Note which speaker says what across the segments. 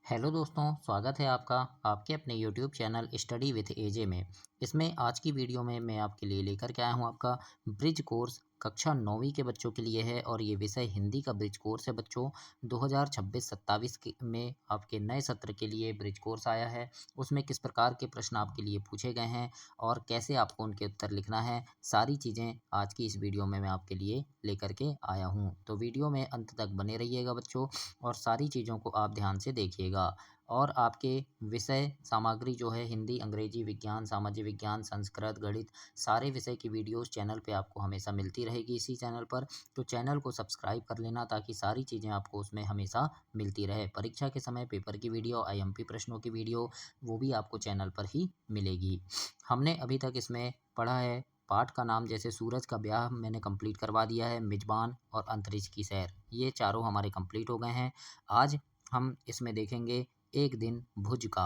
Speaker 1: Hello दोस्तों, स्वागत है आपका आपके अपने यूट्यूब चैनल स्टडी विथ एजे में। इसमें आज की वीडियो में मैं आपके लिए लेकर के आया हूँ आपका ब्रिज कोर्स कक्षा 9वीं के बच्चों के लिए है और ये विषय हिंदी का ब्रिज कोर्स है बच्चों। 2026-27 में आपके नए सत्र के लिए ब्रिज कोर्स आया है। उसमें किस प्रकार के प्रश्न आपके लिए पूछे गए हैं और कैसे आपको उनके उत्तर लिखना है, सारी चीज़ें आज की इस वीडियो में मैं आपके लिए लेकर के आया हूँ। तो वीडियो में अंत तक बने रहिएगा बच्चों और सारी चीज़ों को आप ध्यान से देखिएगा। और आपके विषय सामग्री जो है हिंदी, अंग्रेजी, विज्ञान, सामाजिक विज्ञान, संस्कृत, गणित, सारे विषय की वीडियोस चैनल पे आपको हमेशा मिलती रहेगी इसी चैनल पर। तो चैनल को सब्सक्राइब कर लेना ताकि सारी चीज़ें आपको उसमें हमेशा मिलती रहे। परीक्षा के समय पेपर की वीडियो, आईएमपी प्रश्नों की वीडियो, वो भी आपको चैनल पर ही मिलेगी। हमने अभी तक इसमें पढ़ा है पाठ का नाम, जैसे सूरज का ब्याह मैंने कंप्लीट करवा दिया है, मिजबान और अंतरिक्ष की सैर, ये चारों हमारे कंप्लीट हो गए हैं। आज हम इसमें देखेंगे एक दिन भुज का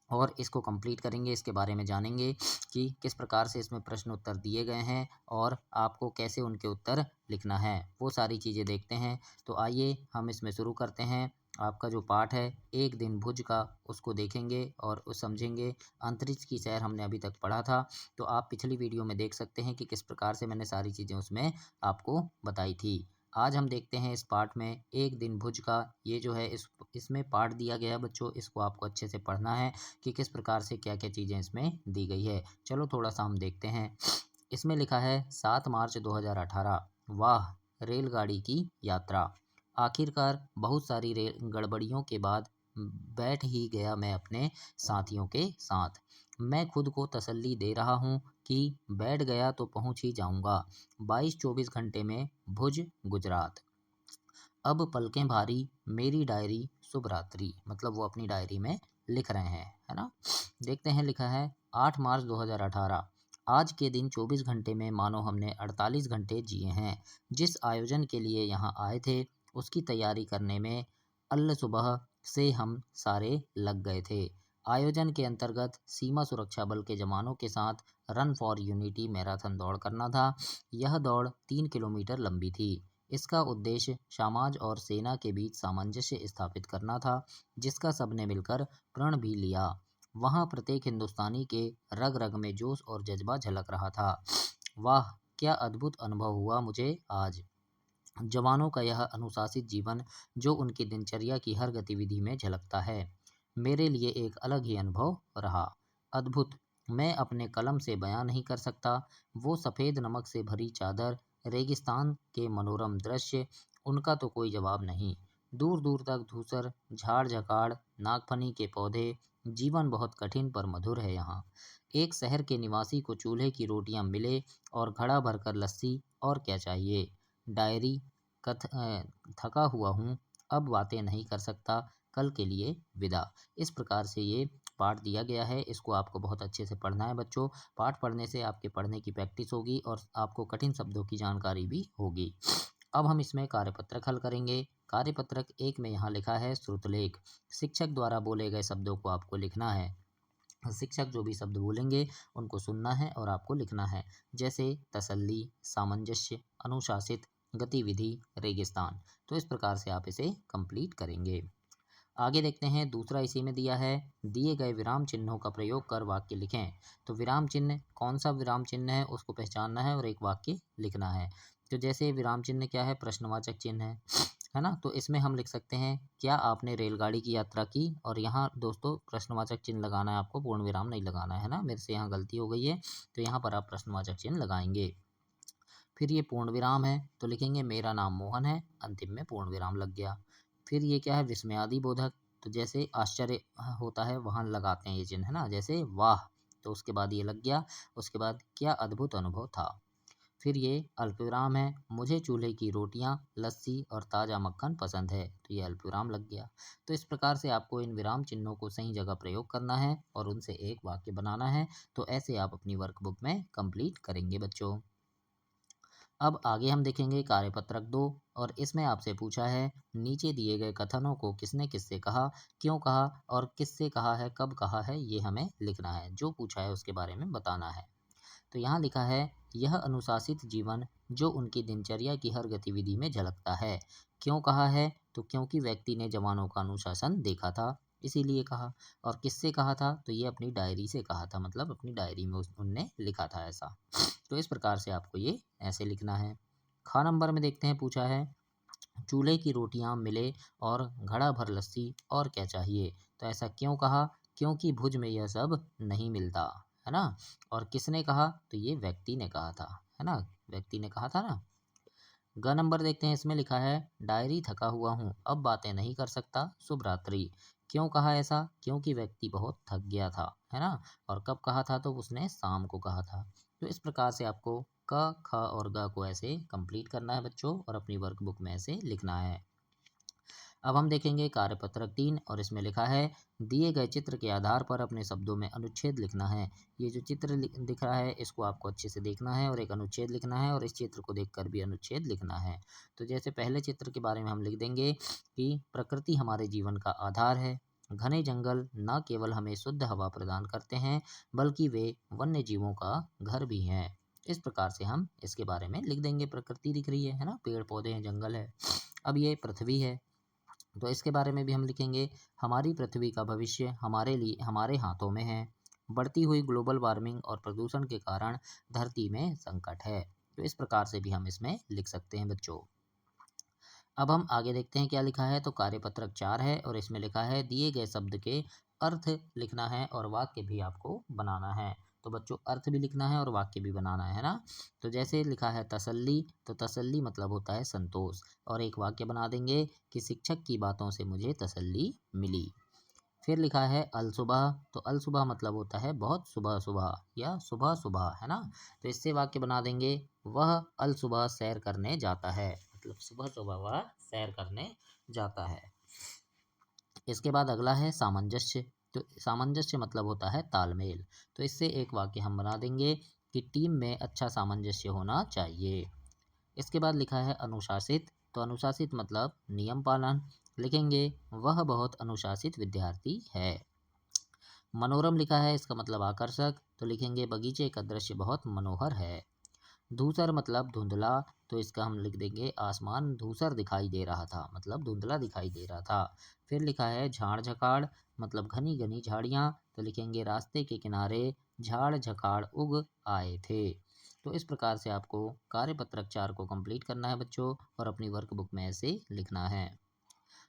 Speaker 1: और इसको कंप्लीट करेंगे। इसके बारे में जानेंगे कि किस प्रकार से इसमें प्रश्न उत्तर दिए गए हैं और आपको कैसे उनके उत्तर लिखना है, वो सारी चीज़ें देखते हैं। तो आइए हम इसमें शुरू करते हैं। आपका जो पाठ है एक दिन भुज का, उसको देखेंगे और उस समझेंगे। अंतरिक्ष की सैर हमने अभी तक पढ़ा था, तो आप पिछली वीडियो में देख सकते हैं कि किस प्रकार से मैंने सारी चीज़ें उसमें आपको बताई थी। आज हम देखते हैं इस पाठ में एक दिन भुज का। ये जो है इसमें पाठ दिया गया है बच्चों, इसको आपको अच्छे से पढ़ना है कि किस प्रकार से क्या-क्या चीज़ें इसमें दी गई है। चलो थोड़ा-सा हम देखते हैं। इसमें लिखा है 7 मार्च 2018, वाह! रेलगाड़ी की यात्रा। आखिरकार बहुत सारी रेल गड़बड़ियों के बाद बैठ ही गया मैं अपने साथियों के साथ। मैं खुद को तसल्ली दे रहा हूँ कि बैठ गया तो पहुँच ही जाऊँगा। 22-24 घंटे में भुज, गुजरात। अब पलकें भारी, मेरी डायरी शुभ रात्रि। मतलब वो अपनी डायरी में लिख रहे हैं, है ना? देखते हैं, लिखा है 8 मार्च 2018, आज के दिन 24 घंटे में मानो हमने 48 घंटे जिए हैं। जिस आयोजन के लिए यहाँ आए थे उसकी तैयारी करने में अल्ल सुबह से हम सारे लग गए थे। आयोजन के अंतर्गत सीमा सुरक्षा बल के जवानों के साथ रन फॉर यूनिटी मैराथन दौड़ करना था। यह दौड़ 3 किलोमीटर लंबी थी। इसका उद्देश्य समाज और सेना के बीच सामंजस्य स्थापित करना था, जिसका सबने मिलकर प्रण भी लिया। वहाँ प्रत्येक हिंदुस्तानी के रग रग में जोश और जज्बा झलक रहा था। वाह, क्या अद्भुत अनुभव हुआ मुझे आज। जवानों का यह अनुशासित जीवन जो उनकी दिनचर्या की हर गतिविधि में झलकता है, मेरे लिए एक अलग ही अनुभव रहा। अद्भुत, मैं अपने कलम से बयां नहीं कर सकता। वो सफ़ेद नमक से भरी चादर, रेगिस्तान के मनोरम दृश्य, उनका तो कोई जवाब नहीं। दूर दूर तक धूसर, झाड़ झकाड़, नागफनी के पौधे। जीवन बहुत कठिन पर मधुर है यहाँ। एक शहर के निवासी को चूल्हे की रोटियां मिले और घड़ा भरकर लस्सी, और क्या चाहिए। डायरी, थका हुआ हूँ, अब बातें नहीं कर सकता, कल के लिए विदा। इस प्रकार से ये पाठ दिया गया है। इसको आपको बहुत अच्छे से पढ़ना है बच्चों। पाठ पढ़ने से आपके पढ़ने की प्रैक्टिस होगी और आपको कठिन शब्दों की जानकारी भी होगी। अब हम इसमें कार्यपत्रक हल करेंगे। कार्यपत्रक 1 में यहाँ लिखा है श्रुतलेख। शिक्षक द्वारा बोले गए शब्दों को आपको लिखना है। शिक्षक जो भी शब्द बोलेंगे उनको सुनना है और आपको लिखना है, जैसे तसल्ली, सामंजस्य, अनुशासित, गतिविधि, रेगिस्तान। तो इस प्रकार से आप इसे कंप्लीट करेंगे। आगे देखते हैं, दूसरा इसी में दिया है, दिए गए विराम चिन्हों का प्रयोग कर वाक्य लिखें। तो विराम चिन्ह, कौन सा विराम चिन्ह है उसको पहचानना है और एक वाक्य लिखना है। तो जैसे विराम चिन्ह क्या है, प्रश्नवाचक चिन्ह है ना? तो इसमें हम लिख सकते हैं, क्या आपने रेलगाड़ी की यात्रा की। और यहाँ दोस्तों प्रश्नवाचक चिन्ह लगाना है आपको, पूर्ण विराम नहीं लगाना है ना, मेरे से यहाँ गलती हो गई है। तो यहाँ पर आप प्रश्नवाचक चिन्ह लगाएंगे। फिर ये पूर्ण विराम है तो लिखेंगे मेरा नाम मोहन है, अंतिम में पूर्ण विराम लग गया। फिर ये क्या है, विस्मयादि बोधक। तो जैसे आश्चर्य होता है वहाँ लगाते हैं ये चिन्ह, है ना, जैसे वाह, तो उसके बाद ये लग गया। उसके बाद क्या अद्भुत अनुभव था। फिर ये अल्पविराम है, मुझे चूल्हे की रोटियां, लस्सी और ताज़ा मक्खन पसंद है, तो ये अल्पविराम लग गया। तो इस प्रकार से आपको इन विराम चिन्हों को सही जगह प्रयोग करना है और उनसे एक वाक्य बनाना है। तो ऐसे आप अपनी वर्कबुक में कंप्लीट करेंगे बच्चों। अब आगे हम देखेंगे कार्यपत्रक 2 और इसमें आपसे पूछा है, नीचे दिए गए कथनों को किसने किससे कहा, क्यों कहा और किससे कहा है, कब कहा है, ये हमें लिखना है। जो पूछा है उसके बारे में बताना है। तो यहाँ लिखा है, यह अनुशासित जीवन जो उनकी दिनचर्या की हर गतिविधि में झलकता है। क्यों कहा है? तो क्योंकि व्यक्ति ने जवानों का अनुशासन देखा था, इसीलिए कहा। और किससे कहा था? तो ये अपनी डायरी से कहा था, मतलब अपनी डायरी में उनने लिखा था ऐसा। तो इस प्रकार से आपको ये ऐसे लिखना है। ख नंबर में देखते हैं, पूछा है चूल्हे की रोटियां मिले और घड़ा भर लस्सी और क्या चाहिए। तो ऐसा क्यों कहा? क्योंकि भुज में यह सब नहीं मिलता, है ना। और किसने कहा? तो ये व्यक्ति ने कहा था, है ना, व्यक्ति ने कहा था ना। ग नंबर देखते हैं, इसमें लिखा है डायरी थका हुआ हूँ, अब बातें नहीं कर सकता, शुभ रात्रि। क्यों कहा ऐसा? क्योंकि व्यक्ति बहुत थक गया था, है ना। और कब कहा था? तो उसने शाम को कहा था। तो इस प्रकार से आपको क, ख और ग को ऐसे कंप्लीट करना है बच्चों, और अपनी वर्कबुक में ऐसे लिखना है। अब हम देखेंगे कार्यपत्रक 3, और इसमें लिखा है दिए गए चित्र के आधार पर अपने शब्दों में अनुच्छेद लिखना है। ये जो चित्र दिख रहा है इसको आपको अच्छे से देखना है और एक अनुच्छेद लिखना है, और इस चित्र को देखकर भी अनुच्छेद लिखना है। तो जैसे पहले चित्र के बारे में हम लिख देंगे कि प्रकृति हमारे जीवन का आधार है। घने जंगल न केवल हमें शुद्ध हवा प्रदान करते हैं, बल्कि वे वन्य जीवों का घर भी हैं। इस प्रकार से हम इसके बारे में लिख देंगे। प्रकृति दिख रही है ना, पेड़ पौधे हैं, जंगल है। अब ये पृथ्वी है, तो इसके बारे में भी हम लिखेंगे हमारी पृथ्वी का भविष्य हमारे हाथों में है। बढ़ती हुई ग्लोबल वार्मिंग और प्रदूषण के कारण धरती में संकट है। तो इस प्रकार से भी हम इसमें लिख सकते हैं बच्चों। अब हम आगे देखते हैं क्या लिखा है। तो कार्यपत्रक 4 है, और इसमें लिखा है दिए गए शब्द के अर्थ लिखना है और वाक्य भी आपको बनाना है। तो बच्चों अर्थ भी लिखना है और वाक्य भी बनाना है ना। तो जैसे लिखा है तसल्ली, तो तसल्ली मतलब होता है संतोष। और एक वाक्य बना देंगे कि शिक्षक की बातों से मुझे तसल्ली मिली। फिर लिखा है अलसुबह, तो अलसुबह मतलब होता है बहुत सुबह सुबह या सुबह सुबह, है ना। तो इससे वाक्य बना देंगे वह अलसुबह सैर करने जाता है, मतलब सुबह सुबह वह सैर करने जाता है। इसके बाद अगला है सामंजस्य। तो सामंजस्य मतलब होता है तालमेल। तो इससे एक वाक्य हम बना देंगे कि टीम में अच्छा सामंजस्य होना चाहिए। इसके बाद लिखा है अनुशासित, तो अनुशासित मतलब नियम पालन। लिखेंगे वह बहुत अनुशासित विद्यार्थी है। मनोरम लिखा है, इसका मतलब आकर्षक। तो लिखेंगे बगीचे का दृश्य बहुत मनोहर है। धूसर मतलब धुंधला, तो इसका हम लिख देंगे आसमान धूसर दिखाई दे रहा था, मतलब धुंधला दिखाई दे रहा था। फिर लिखा है झाड़ झकाड़, मतलब घनी घनी झाड़ियाँ। तो लिखेंगे रास्ते के किनारे झाड़ झकाड़ उग आए थे। तो इस प्रकार से आपको कार्यपत्रक 4 को कंप्लीट करना है बच्चों, और अपनी वर्कबुक में ऐसे लिखना है।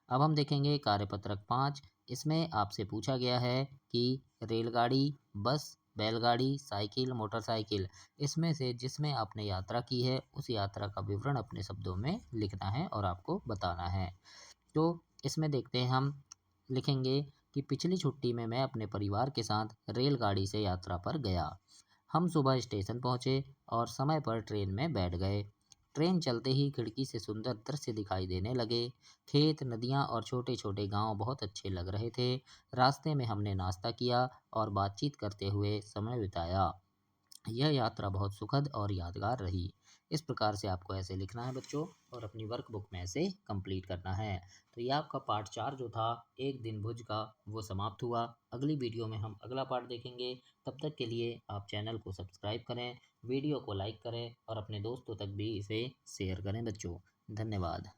Speaker 1: अब हम देखेंगे कार्यपत्रक 5। इसमें आपसे पूछा गया है कि रेलगाड़ी, बस, बैलगाड़ी, साइकिल, मोटरसाइकिल, इसमें से जिसमें आपने यात्रा की है उस यात्रा का विवरण अपने शब्दों में लिखना है और आपको बताना है। तो इसमें देखते हैं हम, लिखेंगे कि पिछली छुट्टी में मैं अपने परिवार के साथ रेलगाड़ी से यात्रा पर गया। हम सुबह स्टेशन पहुंचे और समय पर ट्रेन में बैठ गए। ट्रेन चलते ही खिड़की से सुंदर दृश्य दिखाई देने लगे। खेत, नदियां और छोटे छोटे गांव बहुत अच्छे लग रहे थे। रास्ते में हमने नाश्ता किया और बातचीत करते हुए समय बिताया। यह यात्रा बहुत सुखद और यादगार रही। इस प्रकार से आपको ऐसे लिखना है बच्चों, और अपनी वर्कबुक में ऐसे कंप्लीट करना है। तो ये आपका पार्ट 4 जो था एक दिन भुज का, वो समाप्त हुआ। अगली वीडियो में हम अगला पार्ट देखेंगे। तब तक के लिए आप चैनल को सब्सक्राइब करें, वीडियो को लाइक करें और अपने दोस्तों तक भी इसे शेयर करें बच्चों। धन्यवाद।